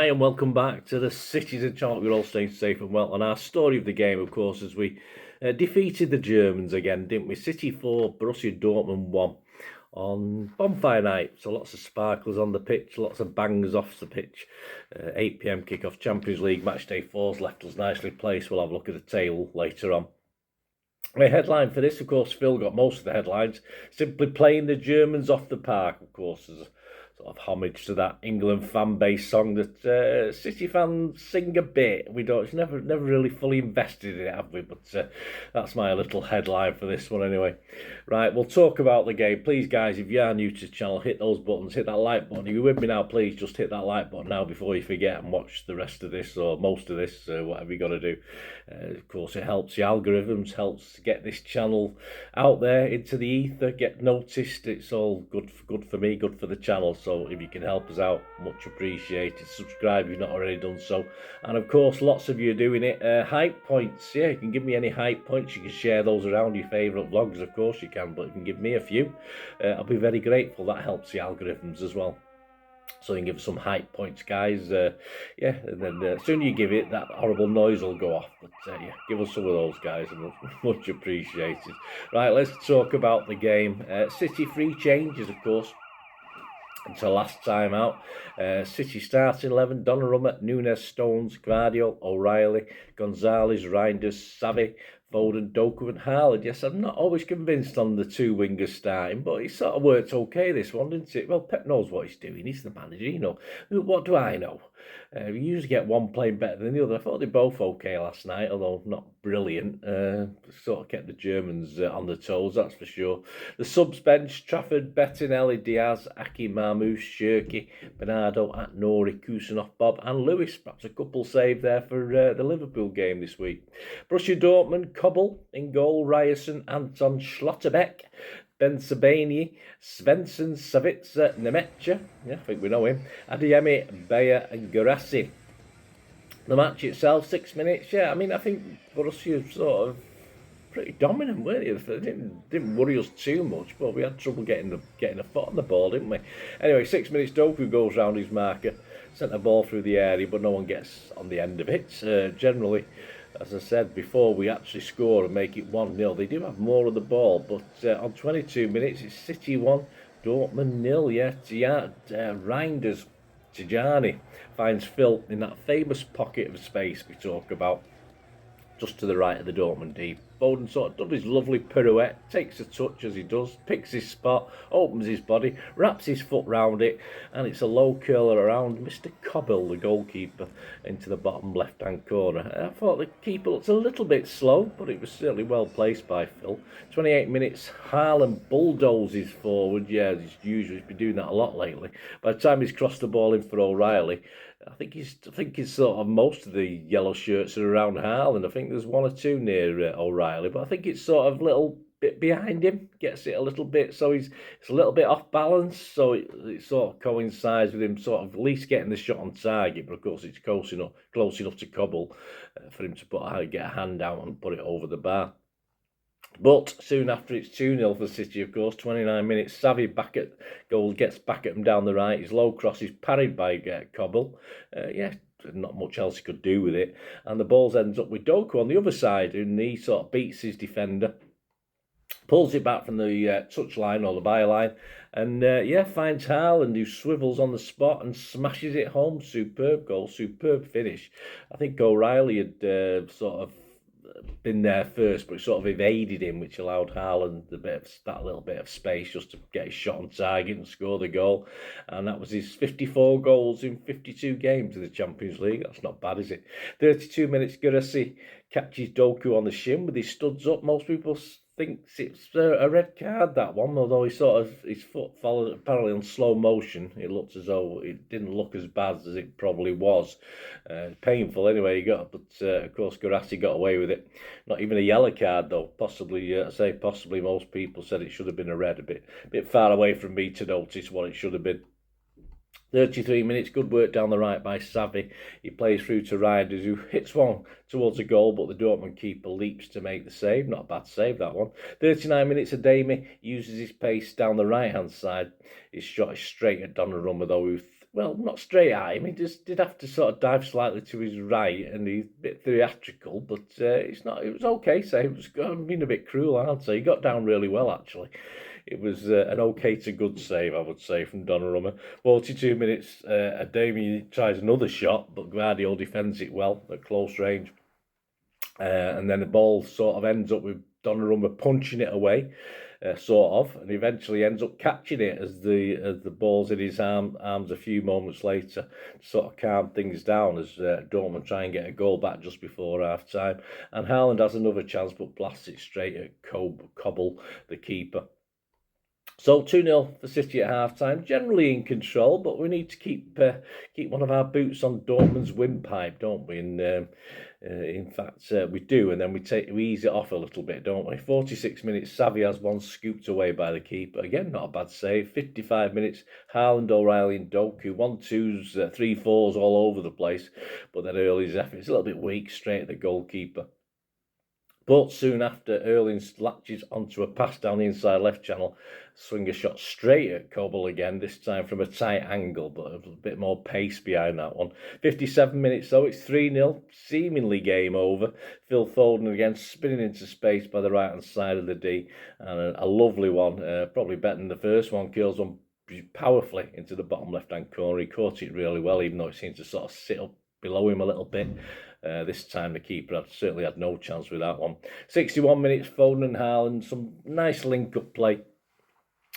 Hi and welcome back to the Citizen channel. We're all staying safe and well. And our story of the game, of course, is we defeated the Germans again, didn't we? City 4, Borussia Dortmund 1 on bonfire night. So lots of sparklers on the pitch, lots of bangs off the pitch. 8 p.m. kick-off, Champions League match day 4's left us nicely placed. We'll have a look at the table later on. The headline for this, of course, Phil got most of the headlines. Simply playing the Germans off the park, of course, as a sort of homage to that England fan base song that City fans sing a bit. It's never really fully invested in it, have we? But that's my little headline for this one anyway. Right, we'll talk about the game. Please, guys, if you are new to the channel, hit those buttons, hit that like button. If you're with me now, please just hit that like button now before you forget and watch the rest of this or most of this, whatever you got to do. Of course, it helps the algorithms, helps get this channel out there into the ether, get noticed. It's all good for me, good for the channel. So if you can help us out, much appreciated. Subscribe if you've not already done so. And of course, lots of you are doing it. Hype points, yeah, you can give me any hype points. You can share those around your favourite vlogs, of course you can, but you can give me a few. I'll be very grateful. That helps the algorithms as well. So you can give some hype points, guys. Yeah, and then as soon as you give it, that horrible noise will go off. But yeah, give us some of those, guys, and much appreciated. Right, let's talk about the game. City free changes, of course. Until last time out, City starting 11, Donnarumma, Nunes, Stones, Guardiola, O'Reilly, Gonzalez, Reinders, Savvy, Foden, Doku and Haaland. Yes, I'm not always convinced on the two wingers starting, but it sort of worked okay this one, didn't it? Well, Pep knows what he's doing. He's the manager, you know. What do I know? We usually get one playing better than the other. I thought they both okay last night, although not brilliant. Sort of kept the Germans on the toes, that's for sure. The subs bench, Trafford, Bettinelli, Diaz, Aki, Marmoush, Shirky, Bernardo, Atnori, Kusanov, Bob and Lewis. Perhaps a couple saved there for the Liverpool game this week. Borussia Dortmund, Kobel in goal, Ryerson, Anton Schlotterbeck, Ben Sabani, Svensson, Savitzer, Nemetcha, yeah, I think we know him, Adeyemi, Bayer and Garassi. The match itself, 6 minutes, yeah, I mean, I think Borussia sort of pretty dominant, weren't they? They didn't worry us too much, but we had trouble getting a foot on the ball, didn't we? Anyway, 6 minutes, Doku goes round his marker, sent the ball through the area, but no one gets on the end of it. Generally, as I said before, we actually score and make it 1-0. They do have more of the ball, but on 22 minutes, it's City 1, Dortmund 0, yeah. Reinders, Tijani finds Phil in that famous pocket of space we talk about, just to the right of the Dortmund D. Foden sort of does his lovely pirouette, takes a touch as he does, picks his spot, opens his body, wraps his foot round it, and it's a low curler around Mr. Kobel, the goalkeeper, into the bottom left-hand corner. I thought the keeper looked a little bit slow, but it was certainly well placed by Phil. 28 minutes, Haaland bulldozes forward. Yeah, as usual, he's been doing that a lot lately. By the time he's crossed the ball in for O'Reilly, I think he's sort of most of the yellow shirts are around Haaland. I think there's one or two near O'Reilly, but I think it's sort of a little bit behind him, gets it a little bit, so it's a little bit off balance, so it sort of coincides with him sort of at least getting the shot on target, but of course it's close enough to Kobel for him to get a hand out and put it over the bar. But soon after, it's 2-0 for City, of course. 29 minutes, Savvy back at goal, gets back at him down the right. His low cross is parried by Kobel. Yeah, not much else he could do with it. And the ball ends up with Doku on the other side, and he sort of beats his defender, pulls it back from the touchline or the byline, and yeah, finds Haaland, who swivels on the spot and smashes it home. Superb goal, superb finish. I think O'Reilly had sort of been there first, but sort of evaded him, which allowed Haaland that little bit of space just to get his shot on target and score the goal. And that was his 54 goals in 52 games in the Champions League. That's not bad, is it? 32 minutes, Garassi catches Doku on the shin with his studs up. Most people think it's a red card, that one, although his foot followed apparently on slow motion. It looked as though it didn't look as bad as it probably was. Painful anyway, but of course Garassi got away with it. Not even a yellow card though. Possibly most people said it should have been a red. A bit far away from me to notice what it should have been. 33 minutes, good work down the right by Savvy. He plays through to Reinders, who hits one towards a goal, but the Dortmund keeper leaps to make the save. Not a bad save, that one. 39 minutes, Adeyemi uses his pace down the right-hand side. His shot is straight at Donnarumma, though, who well, not straight at him. He just did have to sort of dive slightly to his right, and he's a bit theatrical, but it's not. It was okay. So it was being a bit cruel, I'd say. He got down really well, actually. It was an okay to good save, I would say, from Donnarumma. 42 minutes, Ademi tries another shot, but Guardiola defends it well at close range. And then the ball sort of ends up with Donnarumma punching it away, sort of, and eventually ends up catching it as the ball's in his arms a few moments later, to sort of calm things down as Dortmund try and get a goal back just before half time. And Haaland has another chance but blasts it straight at Cobble, the keeper. So 2-0 for City at half-time, generally in control, but we need to keep one of our boots on Dortmund's windpipe, don't we? And in fact, we do, and then we ease it off a little bit, don't we? 46 minutes, Xavi has one scooped away by the keeper. Again, not a bad save. 55 minutes, Haaland, O'Reilly and Doku. 1-2s, 3-4s all over the place, but then Early's effort is a little bit weak, straight at the goalkeeper. But soon after, Erling latches onto a pass down the inside left channel, swing a shot straight at Cobble again, this time from a tight angle, but a bit more pace behind that one. 57 minutes though, it's 3-0, seemingly game over. Phil Foden again spinning into space by the right-hand side of the D, and a lovely one, probably better than the first one, curls on powerfully into the bottom left-hand corner. He caught it really well, even though it seemed to sort of sit up below him a little bit. This time the keeper certainly had no chance with that one. 61 minutes, Foden and Haaland, some nice link-up play.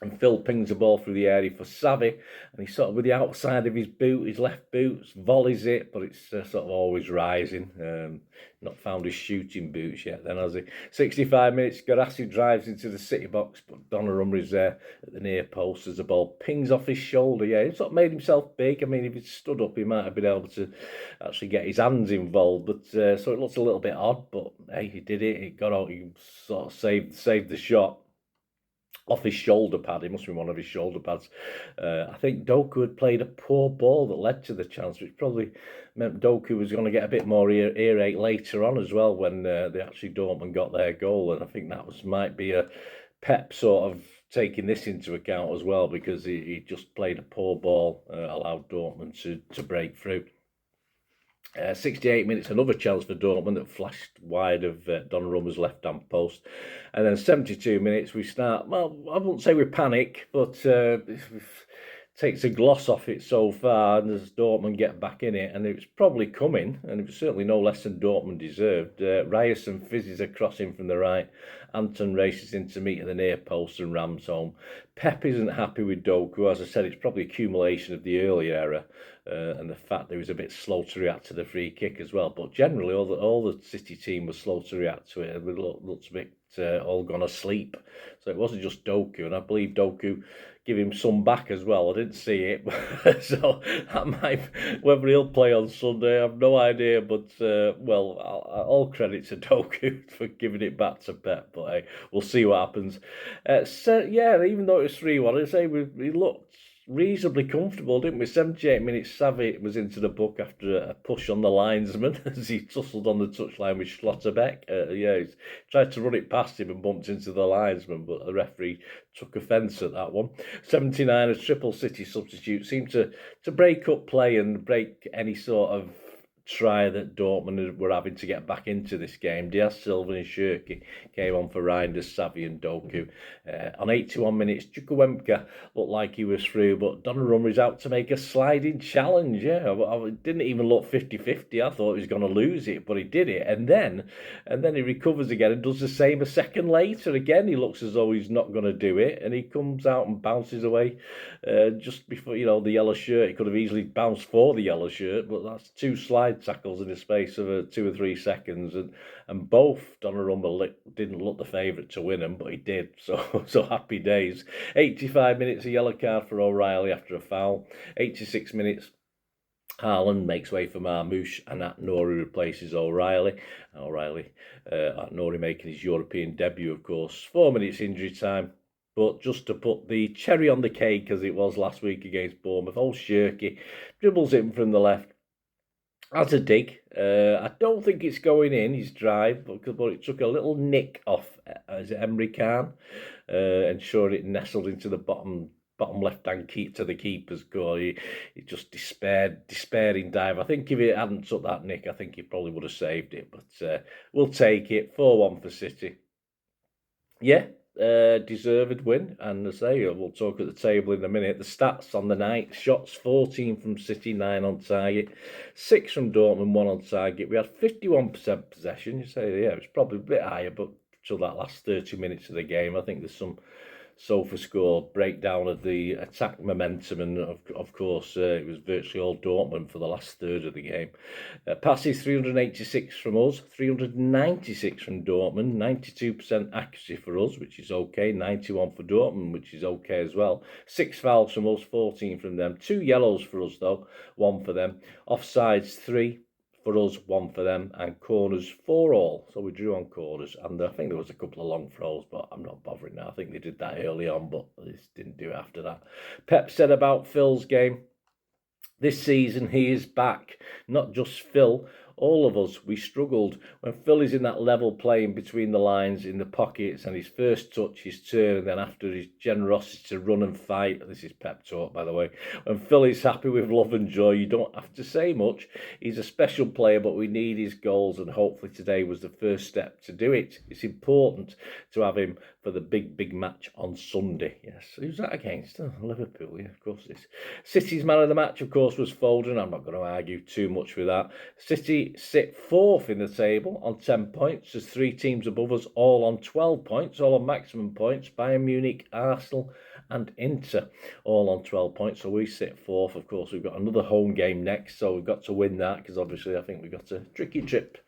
And Phil pings the ball through the area for Xavi, and he's sort of with the outside of his boot, his left boot, volleys it, but it's sort of always rising. Not found his shooting boots yet then, has he? 65 minutes, Guirassy drives into the City box, but Donnarumma is there at the near post as the ball pings off his shoulder. Yeah, he sort of made himself big. I mean, if he'd stood up, he might have been able to actually get his hands involved, but so it looks a little bit odd, but hey, he did it. It got out, he sort of saved the shot off his shoulder pad. It must have been one of his shoulder pads. I think Doku had played a poor ball that led to the chance, which probably meant Doku was going to get a bit more earache later on as well when they actually Dortmund got their goal. And I think that might be a Pep sort of taking this into account as well, because he just played a poor ball, allowed Dortmund to break through. 68 minutes, another chance for Dortmund that flashed wide of Donnarumma's left-hand post. And then 72 minutes, we start, well, I wouldn't say we panic, but takes a gloss off it so far, and as Dortmund get back in it, and it was probably coming, and it was certainly no less than Dortmund deserved. Ryerson fizzes a crossing from the right. Anton races in to meet at the near post and rams home. Pep isn't happy with Doku. As I said, it's probably accumulation of the early error and the fact that he was a bit slow to react to the free kick as well. But generally, all the City team was slow to react to it. It looks a bit all gone asleep. So it wasn't just Doku, and I believe Doku give him some back as well. I didn't see it, so that might, whether he'll play on Sunday, I have no idea. But well, all credit to Doku for giving it back to Pep. But hey, we'll see what happens. So yeah, even though it was 3-1, I'd say we looked reasonably comfortable, didn't we? 78 minutes, Xavi was into the book after a push on the linesman as he tussled on the touchline with Schlotterbeck. Yeah, he tried to run it past him and bumped into the linesman, but the referee took offence at that one. 79, a triple City substitute, seemed to break up play and break any sort of try that Dortmund were having to get back into this game. Diaz, Silva and Shirky came on for Reinders, Xavi and Doku. On 81 minutes, Chukwuemeka looked like he was through, but Donnarumma is out to make a sliding challenge. Yeah, it didn't even look 50-50. I thought he was going to lose it, but he did it. And then he recovers again and does the same a second later. Again, he looks as though he's not going to do it, and he comes out and bounces away just before, the yellow shirt. He could have easily bounced for the yellow shirt, but that's two slide tackles in the space of 2 or 3 seconds, and both Donnarumma didn't look the favourite to win them, but he did. So happy days. 85 minutes, a yellow card for O'Reilly after a foul. 86 minutes, Haaland makes way for Marmoush, and Nouri replaces O'Reilly. Nouri making his European debut, of course. 4 minutes injury time. But just to put the cherry on the cake, as it was last week against Bournemouth, old Shirky dribbles in from the left. As a dig, I don't think it's going in, his drive, but it took a little nick off, is it Emre Can, ensuring it nestled into the bottom bottom left-hand keep to the keeper's goal. He just despairing dive. I think if he hadn't took that nick, I think he probably would have saved it. But we'll take it. 4-1 for City. Yeah, deserved win. And as I say, we'll talk at the table in a minute. The stats on the night: shots 14 from City, 9 on target, 6 from Dortmund, 1 on target. We had 51% possession. You say, yeah, it's probably a bit higher, but till that last 30 minutes of the game, I think there's some SofaScore breakdown of the attack momentum, and of course it was virtually all Dortmund for the last third of the game. Passes 386 from us, 396 from Dortmund, 92% accuracy for us, which is okay, 91 for Dortmund, which is okay as well. 6 fouls from us, 14 from them. 2 yellows for us though, 1 for them. Offsides 3 for us, 1 for them, and corners 4 all. So we drew on corners, and I think there was a couple of long throws, but I'm not bothering now. I think they did that early on, but they didn't do it after that. Pep said about Phil's game: this season he is back. Not just Phil, all of us. We struggled. When Phil is in that level playing between the lines, in the pockets, and his first touch, his turn, and then after his generosity to run and fight. This is pep talk, by the way. When Phil is happy with love and joy, you don't have to say much. He's a special player, but we need his goals, and hopefully today was the first step to do it. It's important to have him for the big match on Sunday. Yes, who's that against? Oh, Liverpool, yeah, of course it is. City's man of the match, of course, was Foden. I'm not going to argue too much with that. City sit 4th in the table on 10 points. There's 3 teams above us, all on 12 points, all on maximum points. Bayern Munich, Arsenal and Inter, all on 12 points. So we sit 4th. Of course, we've got another home game next, so we've got to win that, because obviously I think we've got a tricky trip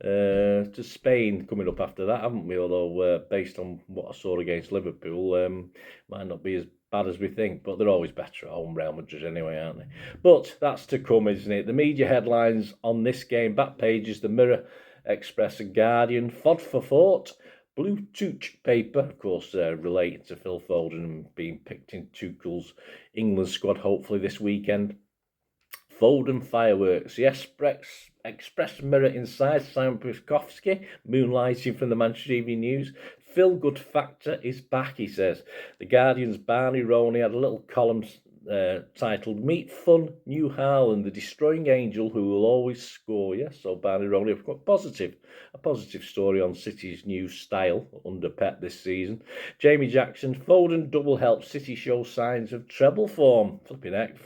to Spain coming up after that, haven't we? Although based on what I saw against Liverpool, might not be as bad as we think, but they're always better at home, Real Madrid anyway, aren't they? But that's to come, isn't it? The media headlines on this game: back pages, the Mirror, Express and Guardian. Fod for thought: Blue Touch paper, of course, relating to Phil Foden and being picked in Tuchel's England squad hopefully this weekend. Foden fireworks. The Express Mirror inside: Simon Puskowski, moonlighting from the Manchester Evening News. Feel good factor is back, he says. The Guardian's Barney Roney had a little column titled "Meet Fun New Haaland, the destroying angel who will always score." Yes, so Barney Roney, a positive story on City's new style under Pep this season. Jamie Jackson: Foden double help City show signs of treble form. Flipping heck,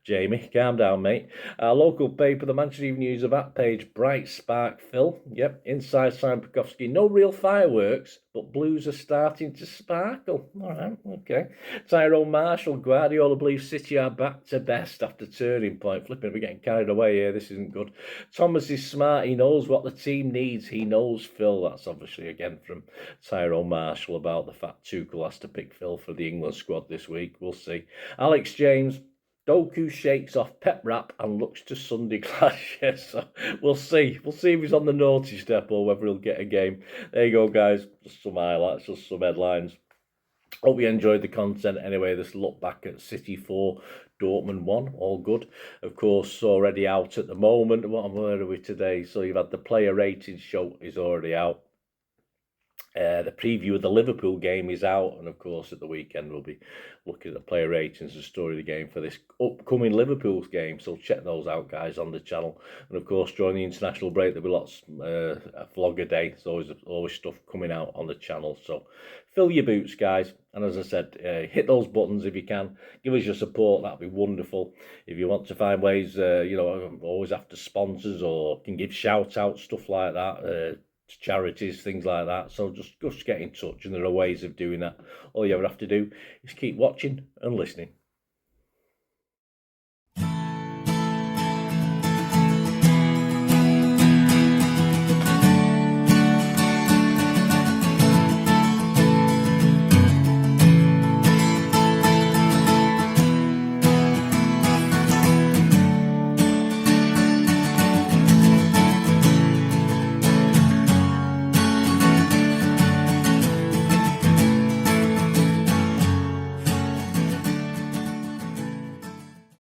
Jamie, calm down, mate. Our local paper, the Manchester Evening News, of that page: bright spark Phil. Yep, inside Simon Puskowski. No real fireworks, but Blues are starting to sparkle. All right, okay. Tyrone Marshall: Guardiola believes City are back to best after turning point. Flipping, we're getting carried away here. This isn't good. Thomas is smart. He knows what the team needs. He knows Phil. That's obviously again from Tyrone Marshall about the fact Tuchel has to pick Phil for the England squad this week. We'll see. Alex James: Doku shakes off Pep rap and looks to Sunday clash. Yes, so we'll see. We'll see if he's on the naughty step or whether he'll get a game. There you go, guys. Just some highlights, just some headlines. Hope you enjoyed the content anyway. This look back at City 4, Dortmund 1. All good. Of course, already out at the moment. Where are we today? So you've had the player ratings show is already out. The preview of the Liverpool game is out, and of course at the weekend we'll be looking at the player ratings and story of the game for this upcoming Liverpool's game, so check those out, guys, on the channel. And of course during the international break there'll be lots a vlogger day. There's always stuff coming out on the channel, so fill your boots, guys. And as I said, hit those buttons if you can. Give us your support, that'd be wonderful. If you want to find ways, always after sponsors or can give shout outs, stuff like that, charities, things like that. So just get in touch, and there are ways of doing that. All you ever have to do is keep watching and listening.